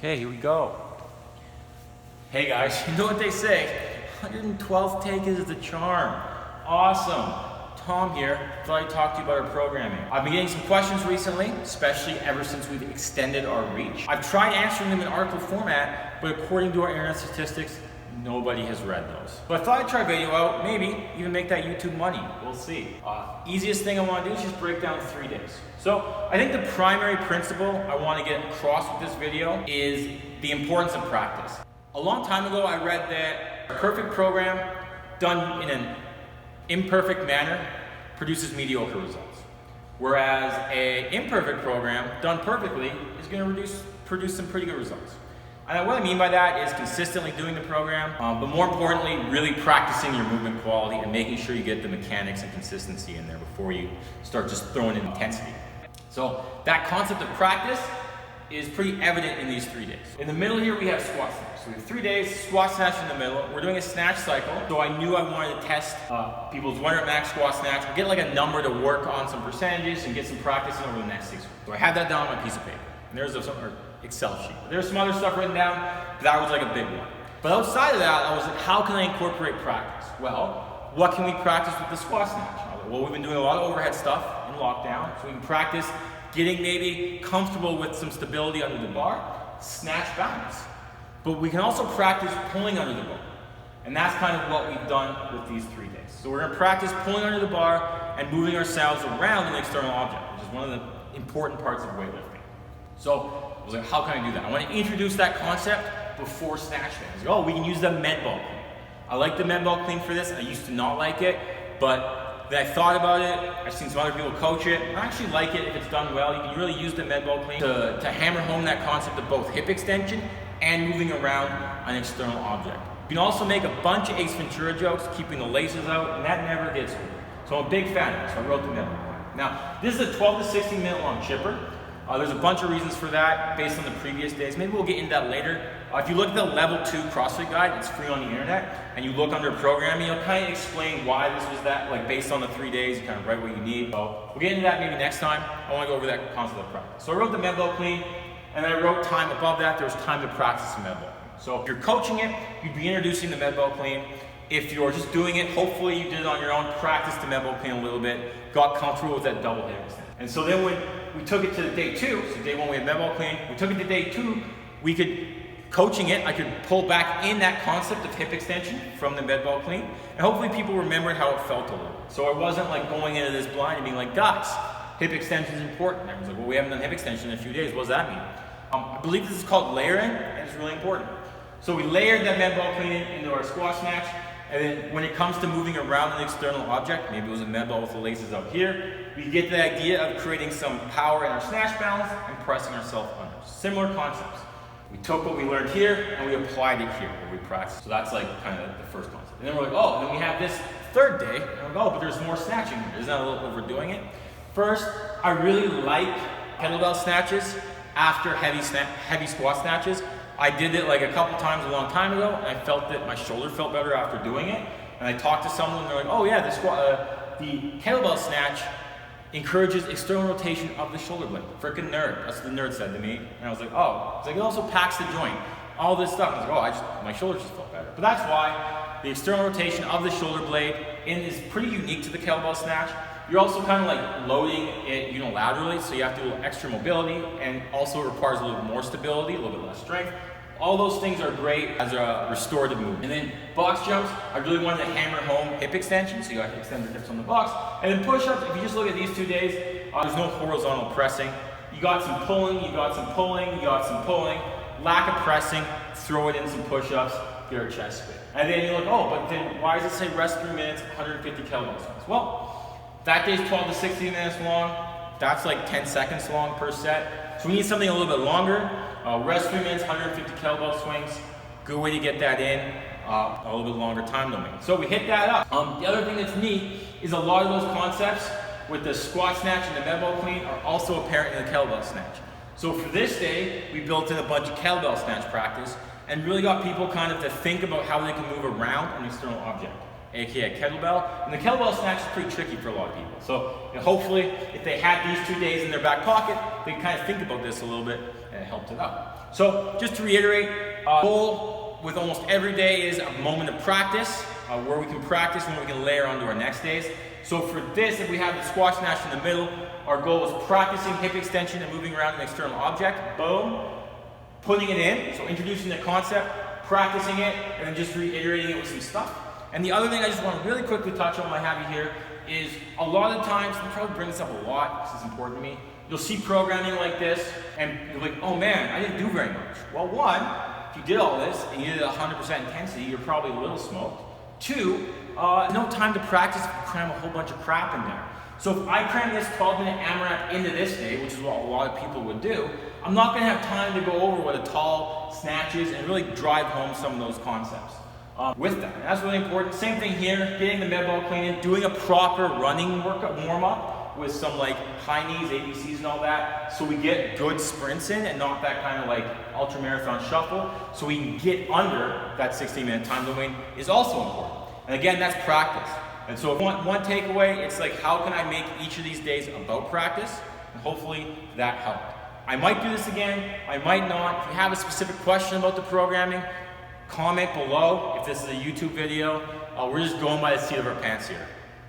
Okay, here we go. Hey guys, you know what they say, 112th take is the charm. Awesome. Tom here, thought I'd talk to you about our programming. I've been getting some questions recently, especially ever since we've extended our reach. I've tried answering them in article format, but according to our internet statistics, nobody has read those. But I thought I'd try video out, maybe even make that YouTube money. We'll see. Easiest thing I want to do is just break down 3 days. So I think the primary principle I want to get across with this video is the importance of practice. A long time ago, I read that a perfect program done in an imperfect manner produces mediocre results, whereas an imperfect program done perfectly is going to produce some pretty good results. And what I mean by that is consistently doing the program, but more importantly, really practicing your movement quality and making sure you get the mechanics and consistency in there before you start just throwing in intensity. So that concept of practice is pretty evident in these 3 days. In the middle here, we have squat snatch. So we have 3 days, squat snatch in the middle. We're doing a snatch cycle. So I knew I wanted to test people's 1 rep max squat snatch, get like a number to work on some percentages and get some practice in over the next 6 weeks. So I had that down on my piece of paper. And there's an Excel sheet. There's some other stuff written down, but that was like a big one. But outside of that, I was like, how can I incorporate practice? Well, what can we practice with the squat snatch? Well, we've been doing a lot of overhead stuff in lockdown, so we can practice getting maybe comfortable with some stability under the bar, snatch balance. But we can also practice pulling under the bar. And that's kind of what we've done with these 3 days. So we're gonna practice pulling under the bar and moving ourselves around an external object, which is one of the important parts of weightlifting. So I was like, how can I do that? I want to introduce that concept before snatch day. I was like, oh, we can use the med ball clean. I like the med ball clean for this. I used to not like it, but then I thought about it. I've seen some other people coach it. I actually like it if it's done well. You can really use the med ball clean to hammer home that concept of both hip extension and moving around an external object. You can also make a bunch of Ace Ventura jokes, keeping the laces out, and that never gets old. So I'm a big fan of it, so I wrote the med ball clean. Now, this is a 12 to 16 minute long chipper. There's a bunch of reasons for that based on the previous days. Maybe we'll get into that later. If you look at the level 2 CrossFit guide, it's free on the internet, and you look under programming, it'll kind of explain why this was that, like based on the 3 days, you kind of write what you need. So we'll get into that maybe next time. I want to go over that concept of practice. So I wrote the med ball clean, and then I wrote time above that. There was time to practice the med ball clean. So if you're coaching it, you'd be introducing the med ball clean. If you're just doing it, hopefully you did it on your own, practice the med ball clean a little bit, got comfortable with that double hip extension. And so then when we took it to day 2, so day 1 we had med ball clean, we took it to day 2, coaching it, I could pull back in that concept of hip extension from the med ball clean, and hopefully people remembered how it felt a little bit. So I wasn't like going into this blind and being like, guys, hip extension is important. And everyone's like, well, we haven't done hip extension in a few days, what does that mean? I believe this is called layering, and it's really important. So we layered that med ball clean into our squat snatch, and then when it comes to moving around an external object, maybe it was a med ball with the laces out here, we get the idea of creating some power in our snatch balance and pressing ourselves under. Similar concepts. We took what we learned here and we applied it here where we practiced. So that's like kind of the first concept. And then we're like, oh, then we have this 3rd day, and we're like, oh, but there's more snatching here. Isn't that a little overdoing it? First, I really like kettlebell snatches after heavy squat snatches. I did it like a couple times a long time ago, and I felt that my shoulder felt better after doing it. And I talked to someone, and they're like, oh yeah, the kettlebell snatch encourages external rotation of the shoulder blade. Frickin' nerd. That's what the nerd said to me. And I was like, oh. It's like, it also packs the joint. All this stuff. I was like, oh, my shoulders just felt better. But that's why the external rotation of the shoulder blade is pretty unique to the kettlebell snatch. You're also kind of like loading it unilaterally, so you have to do a little extra mobility, and also it requires a little more stability, a little bit less strength. All those things are great as a restorative movement. And then box jumps, I really wanted to hammer home hip extension, so you got to extend the hips on the box. And then push-ups, if you just look at these 2 days, there's no horizontal pressing. You got some pulling, you got some pulling, you got some pulling. Lack of pressing, throw it in some push-ups, get our chest spin. And then you're like, oh, but then why does it say rest 3 minutes, 150 kettlebell swings? Well, that day's 12 to 16 minutes long. That's like 10 seconds long per set. So we need something a little bit longer. Rest 3 minutes, 150 kettlebell swings. Good way to get that in. A little bit longer time domain. So we hit that up. The other thing that's neat is a lot of those concepts with the squat snatch and the med ball clean are also apparent in the kettlebell snatch. So for this day, we built in a bunch of kettlebell snatch practice and really got people kind of to think about how they can move around an external object, aka kettlebell. And the kettlebell snatch is pretty tricky for a lot of people. So hopefully, if they had these 2 days in their back pocket, they can kind of think about this a little bit it helped it out. So just to reiterate, goal with almost every day is a moment of practice, where we can practice and we can layer onto our next days. So for this, if we have the squat snatch in the middle, our goal is practicing hip extension and moving around an external object, boom, putting it in, so introducing the concept, practicing it, and then just reiterating it with some stuff. And the other thing I just want to really quickly touch on while I have you here is a lot of times, I probably bring this up a lot, this is important to me, you'll see programming like this, and you're like, oh man, I didn't do very much. Well, one, if you did all this, and you did it at 100% intensity, you're probably a little smoked. Two, no time to practice if you cram a whole bunch of crap in there. So if I cram this 12-minute AMRAP into this day, which is what a lot of people would do, I'm not going to have time to go over what a tall snatch is and really drive home some of those concepts with that. And that's really important. Same thing here, getting the med ball clean in, doing a proper running workout warm-up with some like high knees, ABCs and all that, so we get good sprints in and not that kind of like ultra marathon shuffle, so we can get under that 60-minute time domain is also important. And again, that's practice. And so if you want one takeaway, it's like, how can I make each of these days about practice? And hopefully that helped. I might do this again, I might not. If you have a specific question about the programming, comment below. If this is a YouTube video, we're just going by the seat of our pants here.